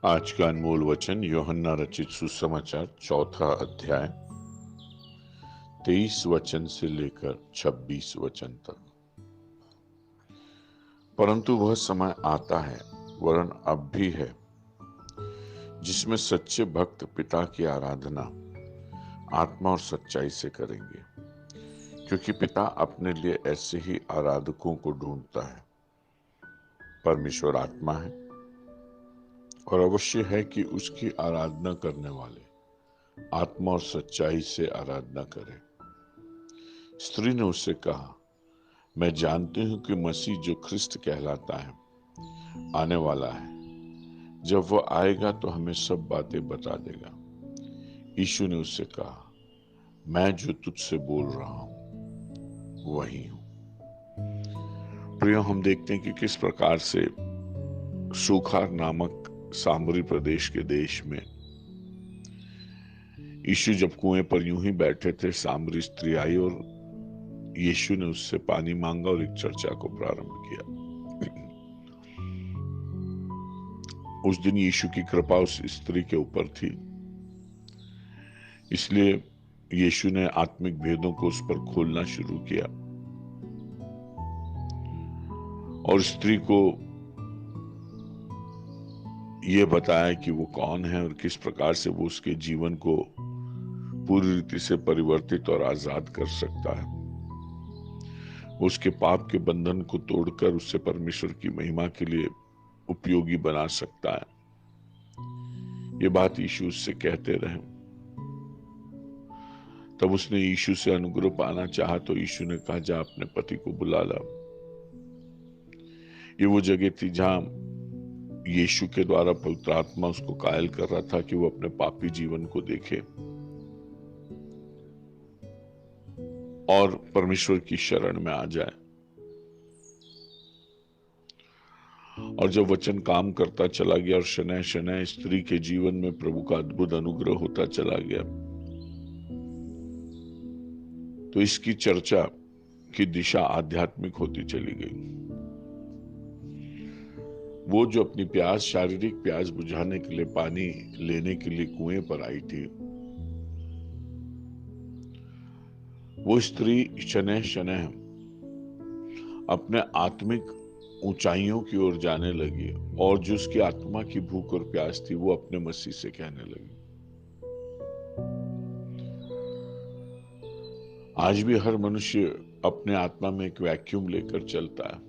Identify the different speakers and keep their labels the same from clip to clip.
Speaker 1: आज का अनमोल वचन यूहन्ना रचित सुसमाचार 4 अध्याय 23 वचन से लेकर 26 वचन तक। परंतु वह समय आता है, वरन अब भी है, जिसमें सच्चे भक्त पिता की आराधना आत्मा और सच्चाई से करेंगे, क्योंकि पिता अपने लिए ऐसे ही आराधकों को ढूंढता है। परमेश्वर आत्मा है और अवश्य है कि उसकी आराधना करने वाले आत्मा और सच्चाई से आराधना करें। स्त्री ने उससे कहा, मैं जानती हूं कि मसीह जो ख्रिस्त कहलाता है आने वाला है। जब वह आएगा तो हमें सब बातें बता देगा। यीशु ने उससे कहा, मैं जो तुझसे बोल रहा हूं वही हूं। प्रियो, हम देखते हैं कि किस प्रकार से सूखार नामक सामरी प्रदेश के देश में यीशु जब कुएं पर यूं ही बैठे थे, सामरी स्त्री आई और यीशु ने उससे पानी मांगा और एक चर्चा को प्रारंभ किया। उस दिन यीशु की कृपा उस स्त्री के ऊपर थी, इसलिए यीशु ने आत्मिक भेदों को उस पर खोलना शुरू किया और स्त्री को यह बताया कि वो कौन है और किस प्रकार से वो उसके जीवन को पूरी रीति से परिवर्तित और आजाद कर सकता है। वो उसके पाप के बंधन को तोड़कर उससे परमेश्वर की महिमा के लिए उपयोगी बना सकता है। ये बात यीशु उससे कहते रहे। तब उसने यीशु से अनुग्रह पाना चाहा तो यीशु ने कहा, जा अपने पति को बुला ला। ये वो जगह थी जहां यीशु के द्वारा पवित्र आत्मा उसको कायल कर रहा था कि वो अपने पापी जीवन को देखे और परमेश्वर की शरण में आ जाए। और जब वचन काम करता चला गया और शनैः शनैः स्त्री के जीवन में प्रभु का अद्भुत अनुग्रह होता चला गया, तो इसकी चर्चा की दिशा आध्यात्मिक होती चली गई। वो जो अपनी प्यास, शारीरिक प्यास बुझाने के लिए पानी लेने के लिए कुएं पर आई थी, वो स्त्री शनैः शनैः अपने आत्मिक ऊंचाइयों की ओर जाने लगी और जो उसकी आत्मा की भूख और प्यास थी वो अपने मसीह से कहने लगी। आज भी हर मनुष्य अपने आत्मा में एक वैक्यूम लेकर चलता है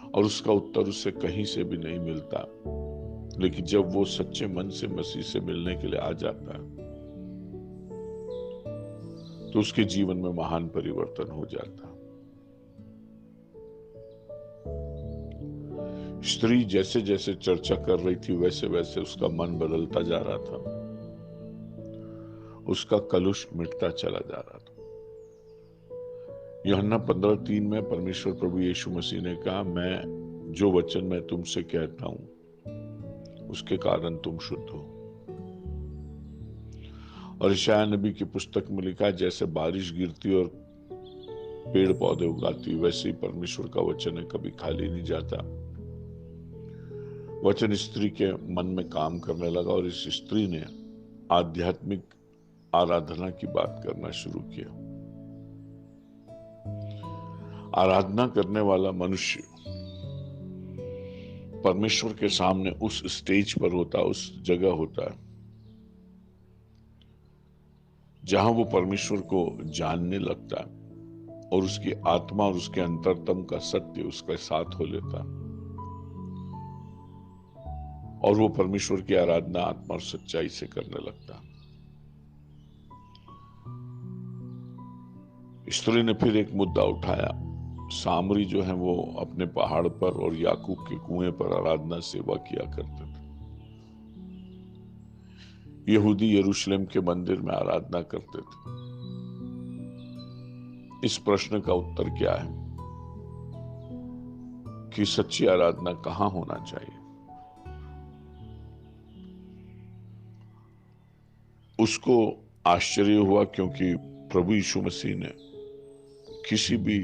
Speaker 1: और उसका उत्तर उससे कहीं से भी नहीं मिलता, लेकिन जब वो सच्चे मन से मसीह से मिलने के लिए आ जाता है तो उसके जीवन में महान परिवर्तन हो जाता है। स्त्री जैसे जैसे चर्चा कर रही थी वैसे वैसे उसका मन बदलता जा रहा था, उसका कलुष मिटता चला जा रहा था। यूहन्ना 15:3 में परमेश्वर प्रभु यीशु मसीह ने कहा, मैं जो वचन मैं तुमसे कहता हूं उसके कारण तुम शुद्ध हो। और यशायाह नबी की पुस्तक में लिखा है, जैसे बारिश गिरती और पेड़ पौधे उगाती वैसे ही परमेश्वर का वचन है, कभी खाली नहीं जाता। वचन स्त्री के मन में काम करने लगा और इस स्त्री ने आध्यात्मिक आराधना की बात करना शुरू किया। आराधना करने वाला मनुष्य परमेश्वर के सामने उस स्टेज पर होता, उस जगह होता है जहां वो परमेश्वर को जानने लगता है और उसकी आत्मा और उसके अंतरतम का सत्य उसके साथ हो लेता है और वो परमेश्वर की आराधना आत्मा और सच्चाई से करने लगता है। स्त्री ने फिर एक मुद्दा उठाया। सामरी जो है वो अपने पहाड़ पर और याकूब के कुएं पर आराधना सेवा किया करते थे। यहूदी यरूशलेम के मंदिर में आराधना करते थे। इस प्रश्न का उत्तर क्या है कि सच्ची आराधना कहां होना चाहिए? उसको आश्चर्य हुआ क्योंकि प्रभु यीशु मसीह ने किसी भी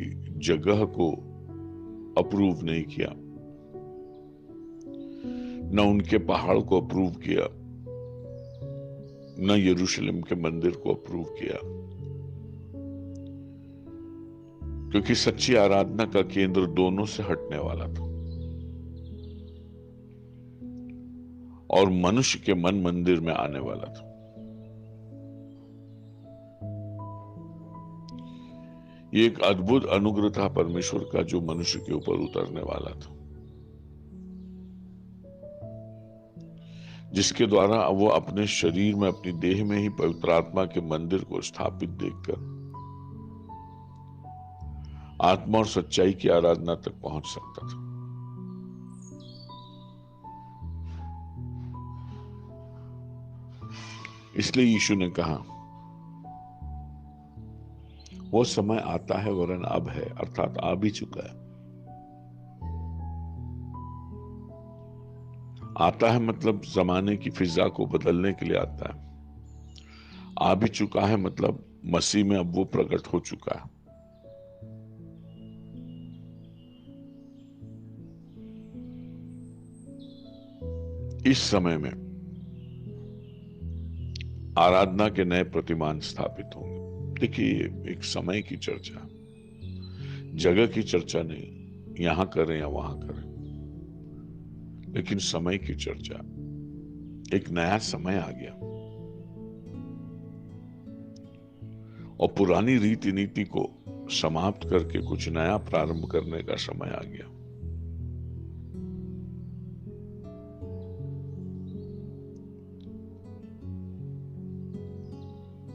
Speaker 1: जगह को अप्रूव नहीं किया। न उनके पहाड़ को अप्रूव किया, न यरूशलेम के मंदिर को अप्रूव किया, क्योंकि सच्ची आराधना का केंद्र दोनों से हटने वाला था और मनुष्य के मन मंदिर में आने वाला था। ये एक अद्भुत अनुग्रह था परमेश्वर का जो मनुष्य के ऊपर उतरने वाला था, जिसके द्वारा वो अपने शरीर में, अपनी देह में ही पवित्र आत्मा के मंदिर को स्थापित देखकर आत्मा और सच्चाई की आराधना तक पहुंच सकता था। इसलिए यीशु ने कहा, वो समय आता है वरन अब है, अर्थात आ भी चुका है। आता है मतलब जमाने की फिजा को बदलने के लिए आता है। आ भी चुका है मतलब मसीह में अब वो प्रकट हो चुका है। इस समय में आराधना के नए प्रतिमान स्थापित होंगे। देखिए, एक समय की चर्चा, जगह की चर्चा नहीं, यहां करें या वहां करें, लेकिन समय की चर्चा। एक नया समय आ गया और पुरानी रीति नीति को समाप्त करके कुछ नया प्रारंभ करने का समय आ गया।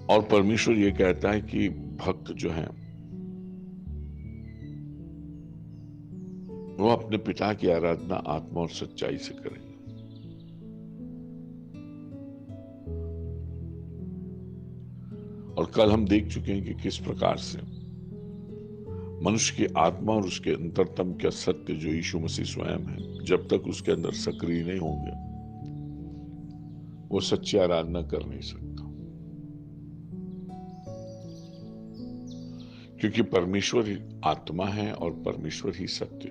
Speaker 1: और परमेश्वर ये कहता है कि भक्त जो हैं वो अपने पिता की आराधना आत्मा और सच्चाई से करेंगे। और कल हम देख चुके हैं कि किस प्रकार से मनुष्य की आत्मा और उसके अंतरतम का सत्य जो यीशु मसीह स्वयं है, जब तक उसके अंदर सक्रिय नहीं होंगे वो सच्ची आराधना कर नहीं सकता। क्योंकि परमेश्वर ही आत्मा है और परमेश्वर ही सत्य।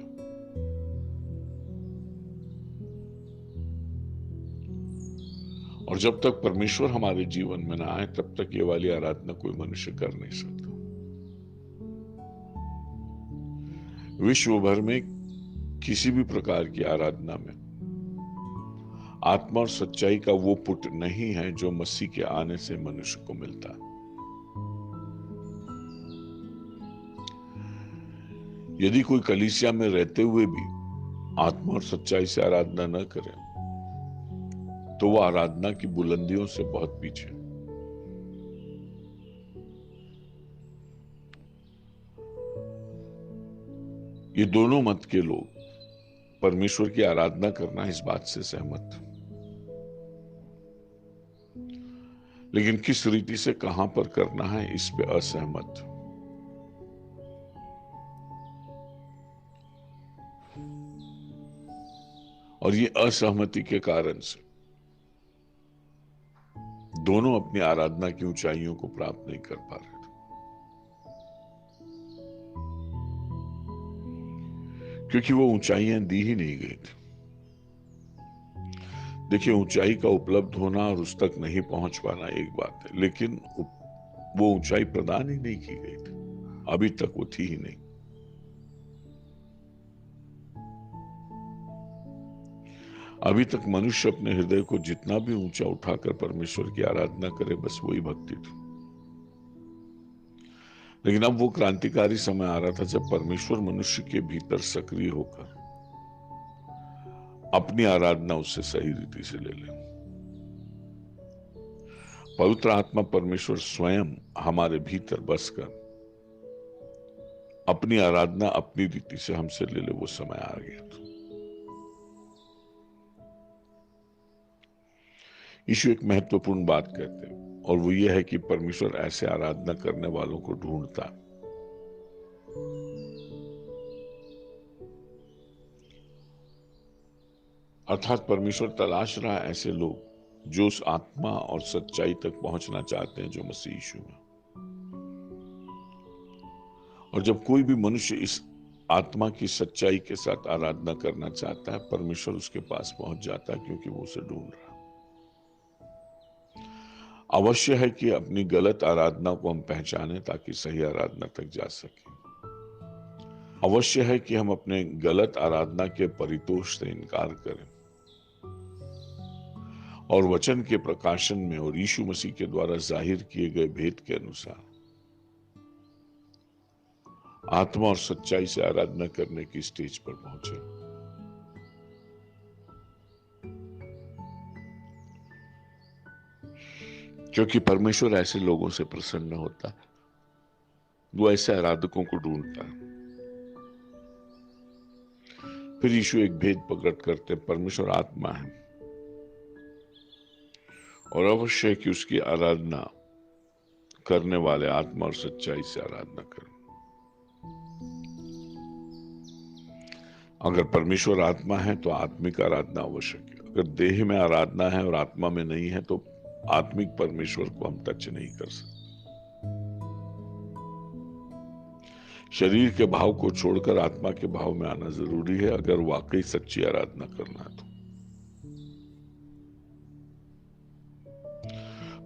Speaker 1: और जब तक परमेश्वर हमारे जीवन में ना आए तब तक ये वाली आराधना कोई मनुष्य कर नहीं सकता। विश्व भर में किसी भी प्रकार की आराधना में आत्मा और सच्चाई का वो पुट नहीं है जो मसीह के आने से मनुष्य को मिलता है। यदि कोई कलीसिया में रहते हुए भी आत्मा और सच्चाई से आराधना न करे तो वह आराधना की बुलंदियों से बहुत पीछे। ये दोनों मत के लोग परमेश्वर की आराधना करना इस बात से सहमत थे, लेकिन किस रीति से कहां पर करना है इस पे असहमत थे। और ये असहमति के कारण से दोनों अपनी आराधना की ऊंचाइयों को प्राप्त नहीं कर पा रहे थे, क्योंकि वो ऊंचाइयां दी ही नहीं गई थी। देखिए, ऊंचाई का उपलब्ध होना और उस तक नहीं पहुंच पाना एक बात है, लेकिन वो ऊंचाई प्रदान ही नहीं की गई थी, अभी तक वो थी ही नहीं। अभी तक मनुष्य अपने हृदय को जितना भी ऊंचा उठाकर परमेश्वर की आराधना करे, बस वही भक्ति थी। लेकिन अब वो क्रांतिकारी समय आ रहा था जब परमेश्वर मनुष्य के भीतर सक्रिय होकर अपनी आराधना उससे सही रीति से ले ले। पवित्र आत्मा परमेश्वर स्वयं हमारे भीतर बसकर अपनी आराधना अपनी रीति से हमसे ले ले, वो समय आ गया था। यीशु एक महत्वपूर्ण बात कहते हैं और वो ये है कि परमेश्वर ऐसे आराधना करने वालों को ढूंढता। अर्थात परमेश्वर तलाश रहा है ऐसे लोग जो उस आत्मा और सच्चाई तक पहुंचना चाहते हैं जो मसीह यीशु में। और जब कोई भी मनुष्य इस आत्मा की सच्चाई के साथ आराधना करना चाहता है, परमेश्वर उसके पास पहुंच जाता है क्योंकि वो उसे ढूंढ रहा है। अवश्य है कि अपनी गलत आराधना को हम पहचानें ताकि सही आराधना तक जा सके। अवश्य है कि हम अपने गलत आराधना के परितोष से इनकार करें और वचन के प्रकाशन में और यीशु मसीह के द्वारा जाहिर किए गए भेद के अनुसार आत्मा और सच्चाई से आराधना करने की स्टेज पर पहुंचे। क्योंकि परमेश्वर ऐसे लोगों से प्रसन्न होता है, वो ऐसे आराधकों को ढूंढता है। फिर यीशु एक भेद प्रकट करते हैं, परमेश्वर आत्मा है और अवश्य है कि उसकी आराधना करने वाले आत्मा और सच्चाई से आराधना करें। अगर परमेश्वर आत्मा है तो आत्मिक आराधना आवश्यक है। अगर देह में आराधना है और आत्मा में नहीं है तो आत्मिक परमेश्वर को हम टच नहीं कर सकते। शरीर के भाव को छोड़कर आत्मा के भाव में आना जरूरी है अगर वाकई सच्ची आराधना करना है तो।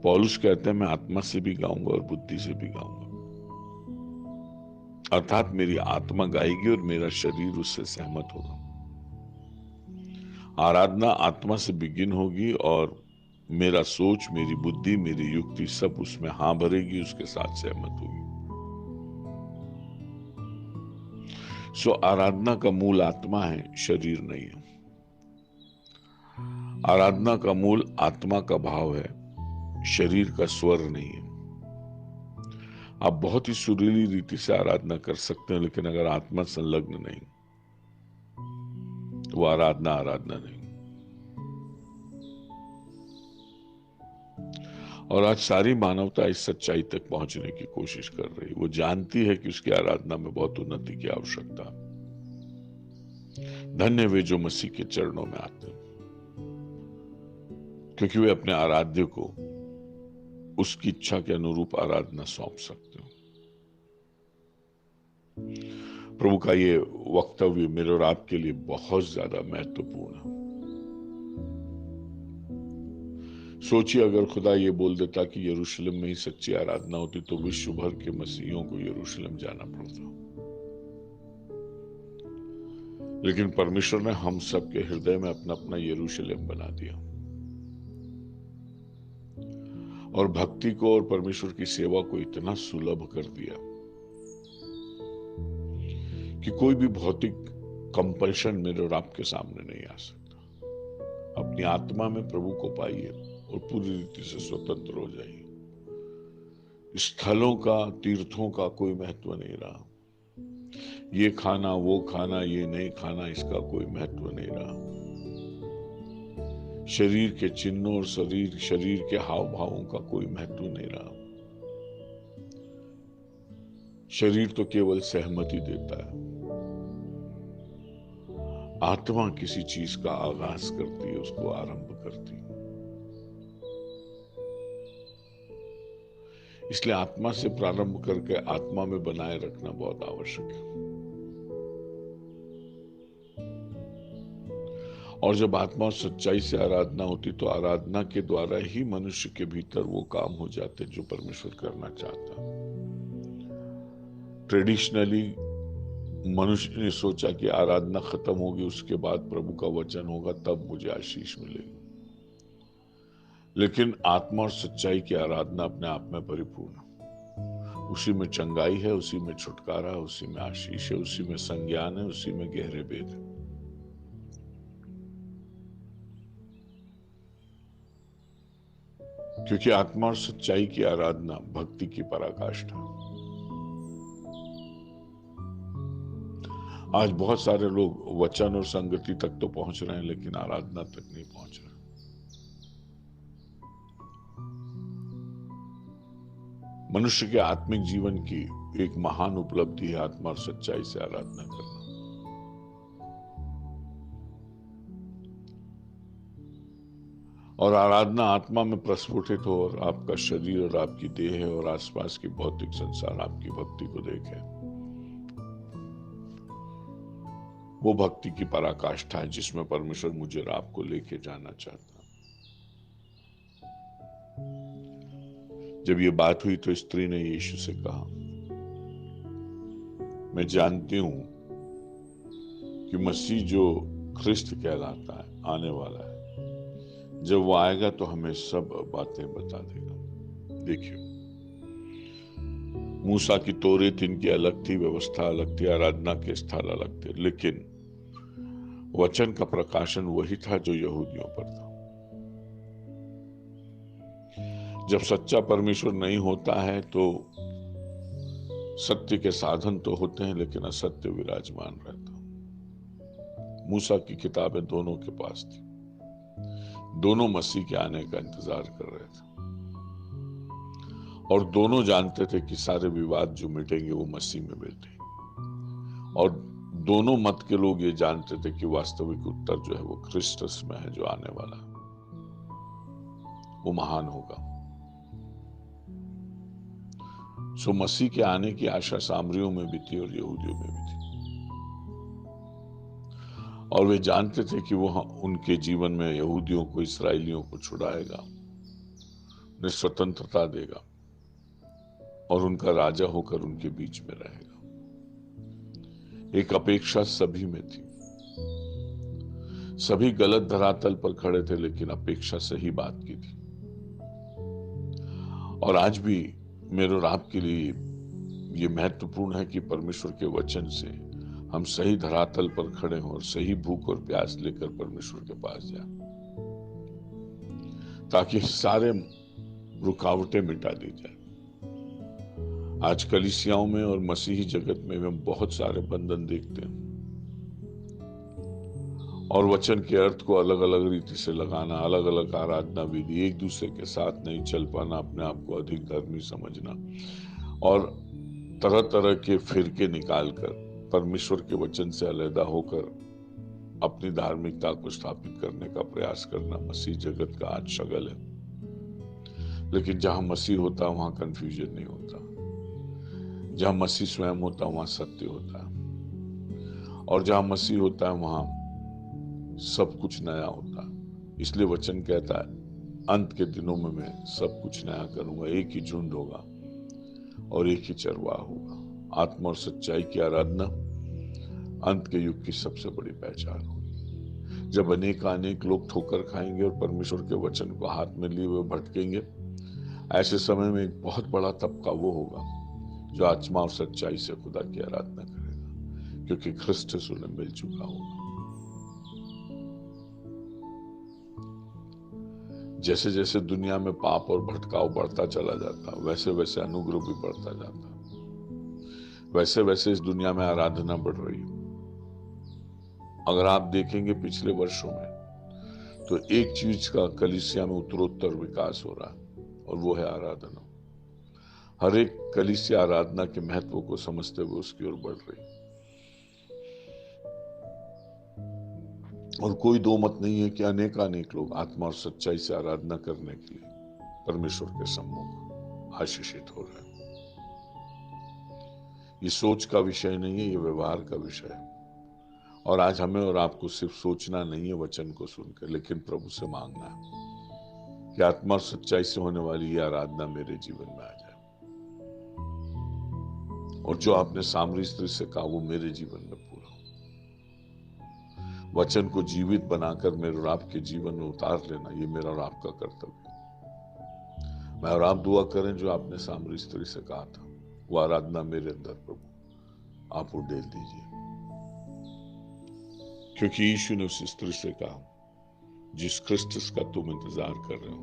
Speaker 1: पौलुस कहते हैं, मैं आत्मा से भी गाऊंगा और बुद्धि से भी गाऊंगा, अर्थात मेरी आत्मा गाएगी और मेरा शरीर उससे सहमत होगा। आराधना आत्मा से बिगिन होगी और मेरा सोच, मेरी बुद्धि, मेरी युक्ति सब उसमें हां भरेगी, उसके साथ सहमत होगी। सो आराधना का मूल आत्मा है, शरीर नहीं है। आराधना का मूल आत्मा का भाव है, शरीर का स्वर नहीं है। आप बहुत ही सुरीली रीति से आराधना कर सकते हैं, लेकिन अगर आत्मा संलग्न नहीं तो वो आराधना नहीं। और आज सारी मानवता इस सच्चाई तक पहुंचने की कोशिश कर रही है। वो जानती है कि उसकी आराधना में बहुत उन्नति की आवश्यकता है। धन्य वे जो मसीह के चरणों में आते हैं, क्योंकि वे अपने आराध्य को उसकी इच्छा के अनुरूप आराधना सौंप सकते हो। प्रभु का ये वक्तव्य मेरे और आपके लिए बहुत ज्यादा महत्वपूर्ण है। सोचिए, अगर खुदा ये बोल देता कि यरूशलेम में ही सच्ची आराधना होती तो विश्व भर के मसीहियों को यरूशलेम जाना पड़ता। लेकिन परमेश्वर ने हम सबके हृदय में अपना अपना यरूशलेम बना दिया और भक्ति को और परमेश्वर की सेवा को इतना सुलभ कर दिया कि कोई भी भौतिक कंपल्शन मेरे और आपके सामने नहीं आ सकता। अपनी आत्मा में प्रभु को पाइए और पूरी रीति से स्वतंत्र हो जाइए। स्थलों का, तीर्थों का कोई महत्व नहीं रहा। ये खाना, वो खाना, ये नहीं खाना, इसका कोई महत्व नहीं रहा। शरीर के चिन्हों और शरीर के हाव भावों का कोई महत्व नहीं रहा। शरीर तो केवल सहमति देता है, आत्मा किसी चीज का आगाज करती है, उसको आरंभ करती है। इसलिए आत्मा से प्रारंभ करके आत्मा में बनाए रखना बहुत आवश्यक है। और जब आत्मा और सच्चाई से आराधना होती तो आराधना के द्वारा ही मनुष्य के भीतर वो काम हो जाते जो परमेश्वर करना चाहता। ट्रेडिशनली मनुष्य ने सोचा कि आराधना खत्म होगी, उसके बाद प्रभु का वचन होगा, तब मुझे आशीष मिलेगी। लेकिन आत्मा और सच्चाई की आराधना अपने आप में परिपूर्ण, उसी में चंगाई है, उसी में छुटकारा है, उसी में आशीष है, उसी में संज्ञान है, उसी में गहरे भेद है। क्योंकि आत्मा और सच्चाई की आराधना भक्ति की पराकाष्ठा। आज बहुत सारे लोग वचन और संगति तक तो पहुंच रहे हैं, लेकिन आराधना तक नहीं पहुंच रहे। मनुष्य के आत्मिक जीवन की एक महान उपलब्धि है आत्मा और सच्चाई से आराधना करना। और आराधना आत्मा में प्रस्फुटित हो और आपका शरीर और आपकी देह और आसपास की भौतिक संसार आपकी भक्ति को देखे। वो भक्ति की पराकाष्ठा है जिसमें परमेश्वर मुझे और आपको लेके जाना चाहता है। जब ये बात हुई तो स्त्री ने यीशु से कहा, मैं जानती हूं कि मसीह जो ख्रिस्त कहलाता है आने वाला है, जब वो आएगा तो हमें सब बातें बता देगा। देखिए, मूसा की तौरात इनकी अलग थी, व्यवस्था अलग थी, आराधना के स्थल अलग थे, लेकिन वचन का प्रकाशन वही था जो यहूदियों पर था। जब सच्चा परमेश्वर नहीं होता है तो सत्य के साधन तो होते हैं, लेकिन असत्य विराजमान रहता। मूसा की किताबें दोनों के पास थी, दोनों मसीह के आने का इंतजार कर रहे थे, और दोनों जानते थे कि सारे विवाद जो मिटेंगे वो मसीह में मिटेंगे, और दोनों मत के लोग ये जानते थे कि वास्तविक उत्तर जो है वो क्रिस्टस में है, जो आने वाला है वो महान होगा। सो मसीह के आने की आशा सामरियों में भी थी और यहूदियों में भी थी, और वे जानते थे कि वो उनके जीवन में यहूदियों को, इस्राएलियों को छुड़ाएगा, उन्हें स्वतंत्रता देगा और उनका राजा होकर उनके बीच में रहेगा। एक अपेक्षा सभी में थी, सभी गलत धरातल पर खड़े थे, लेकिन अपेक्षा सही बात की थी। और आज भी मेरे और आपके लिए ये महत्वपूर्ण है कि परमेश्वर के वचन से हम सही धरातल पर खड़े हों और सही भूख और प्यास लेकर परमेश्वर के पास जाएं, ताकि सारे रुकावटें मिटा दी जाए। आज कलीसियाओं में और मसीही जगत में हम बहुत सारे बंधन देखते हैं, और वचन के अर्थ को अलग अलग रीति से लगाना, अलग अलग आराधना विधि, एक दूसरे के साथ नहीं चल पाना, अपने आप को अधिक धर्मी समझना, और तरह तरह के फिरके निकालकर परमेश्वर के वचन से अलग होकर अपनी धार्मिकता को स्थापित करने का प्रयास करना मसीह जगत का आज शगल है। लेकिन जहां मसीह होता है वहां कंफ्यूजन नहीं होता, जहां मसीह स्वयं होता है वहां सत्य होता है, और जहां मसीह होता है वहां सब कुछ नया होता है। इसलिए वचन कहता है, अंत के दिनों में मैं सब कुछ नया करूंगा, एक ही झुंड होगा और एक ही चरवाहा होगा। आत्मा और सच्चाई की आराधना अंत के युग की सबसे बड़ी पहचान होगी। जब अनेक लोग ठोकर खाएंगे और परमेश्वर के वचन को हाथ में लिए हुए भटकेंगे, ऐसे समय में एक बहुत बड़ा तबका वो होगा जो आत्मा और सच्चाई से खुदा की आराधना करेगा, क्योंकि ख्रिस्त उन्हें मिल चुका होगा। जैसे जैसे दुनिया में पाप और भटकाव बढ़ता चला जाता, वैसे वैसे अनुग्रह भी बढ़ता जाता, वैसे वैसे इस दुनिया में आराधना बढ़ रही है। अगर आप देखेंगे पिछले वर्षों में, तो एक चीज का कलीसिया में उत्तरोत्तर विकास हो रहा है, और वो है आराधना। हर एक कलीसिया आराधना के महत्व को समझते हुए उसकी ओर बढ़ रही, और कोई दो मत नहीं है कि अनेक लोग आत्मा और सच्चाई से आराधना करने के लिए परमेश्वर के सम्मुख आशीषित हो रहे हैं। ये सोच का विषय नहीं है, ये व्यवहार का विषय है। और आज हमें और आपको सिर्फ सोचना नहीं है वचन को सुनकर, लेकिन प्रभु से मांगना है कि आत्मा और सच्चाई से होने वाली ये आराधना मेरे जीवन में आ जाए, और जो आपने सामरी स्त्री से कहा वो मेरे जीवन में पूरा हो। वचन को जीवित बनाकर मेरे और आपके जीवन में उतार लेना, ये मेरा और आपका कर्तव्य है। मैं और आप दुआ करें जो आपने सामरी स्त्री से कहा था, वो आराधना मेरे अंदर प्रभु आप उड़ेल दीजिए, क्योंकि यीशु ने उस स्त्री से कहा, जिस क्रिस्टस का तुम इंतजार कर रहे हो,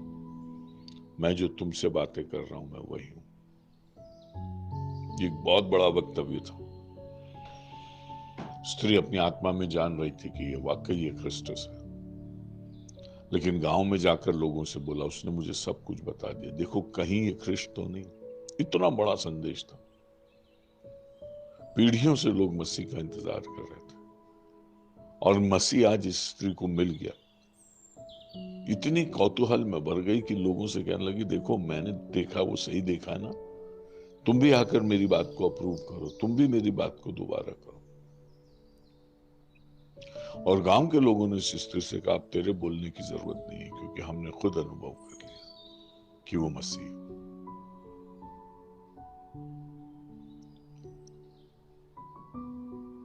Speaker 1: मैं जो तुमसे बातें कर रहा हूं मैं वही हूं। ये एक बहुत बड़ा वक्तव्य था। स्त्री अपनी आत्मा में जान रही थी कि ये वाकई ये क्रिस्टस है, लेकिन गांव में जाकर लोगों से बोला, उसने मुझे सब कुछ बता दिया, देखो कहीं ये ख्रिस्त तो नहीं। इतना बड़ा संदेश था। पीढ़ियों से लोग मसीह का इंतजार कर रहे थे, और मसीह आज इस स्त्री को मिल गया। इतनी कौतूहल में भर गई कि लोगों से कहने लगी, देखो मैंने देखा, वो सही देखा ना, तुम भी आकर मेरी बात को अप्रूव करो, तुम भी मेरी बात को दोबारा करो। और गांव के लोगों ने इस स्त्री से कहा, अब तेरे बोलने की जरूरत नहीं है, क्योंकि हमने खुद अनुभव कर लिया कि वो मसीह।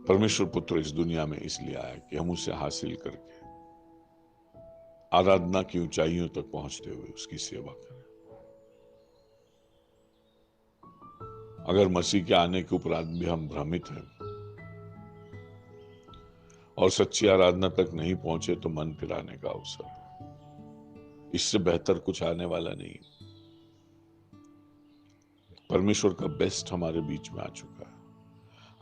Speaker 1: परमेश्वर पुत्र इस दुनिया में इसलिए आया कि हम उसे हासिल करके आराधना की ऊंचाइयों तक पहुंचते हुए उसकी सेवा करें। अगर मसीह के आने के उपरांत भी हम भ्रमित हैं और सच्ची आराधना तक नहीं पहुंचे तो मन फिराने का अवसर है। इससे बेहतर कुछ आने वाला नहीं। परमेश्वर का बेस्ट हमारे बीच में आ चुका है।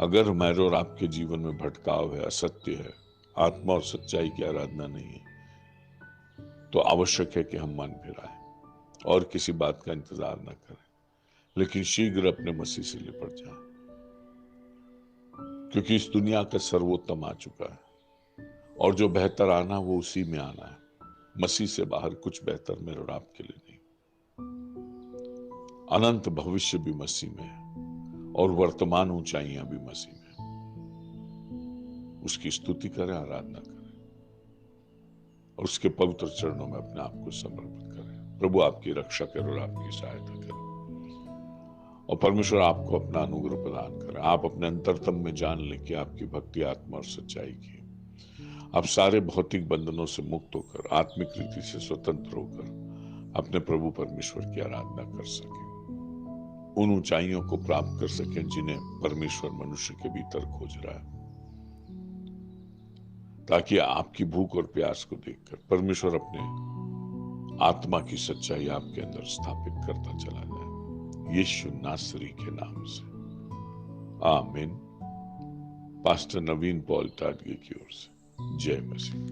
Speaker 1: अगर हमारे और आपके जीवन में भटकाव है, असत्य है, आत्मा और सच्चाई की आराधना नहीं है, तो आवश्यक है कि हम मन फिराएं और किसी बात का इंतजार न करें, लेकिन शीघ्र अपने मसीह से लिपट जाएं, क्योंकि इस दुनिया का सर्वोत्तम आ चुका है और जो बेहतर आना वो उसी में आना है। मसीह से बाहर कुछ बेहतर मेरे और आपके लिए नहीं। अनंत भविष्य भी मसीह में है और वर्तमान ऊंचाइयां भी मसीह में। उसकी स्तुति करें, आराधना करें और उसके पवित्र चरणों में अपने आप को समर्पित करें। प्रभु आपकी रक्षा करे और आपकी सहायता करे और परमेश्वर आपको अपना अनुग्रह प्रदान करे। आप अपने अंतरतम में जान लें कि आपकी भक्ति, आत्मा और सच्चाई की, आप सारे भौतिक बंधनों से मुक्त होकर, आत्मिक रीति से स्वतंत्र होकर अपने प्रभु परमेश्वर की आराधना कर सकें, उन ऊंचाइयों को प्राप्त कर सकें जिन्हें परमेश्वर मनुष्य के भीतर खोज रहा है, ताकि आपकी भूख और प्यास को देखकर परमेश्वर अपने आत्मा की सच्चाई आपके अंदर स्थापित करता चला जाए, यीशु नासरी के नाम से, आमीन। पास्टर नवीन पॉल टाडगे की ओर से जय मसीह।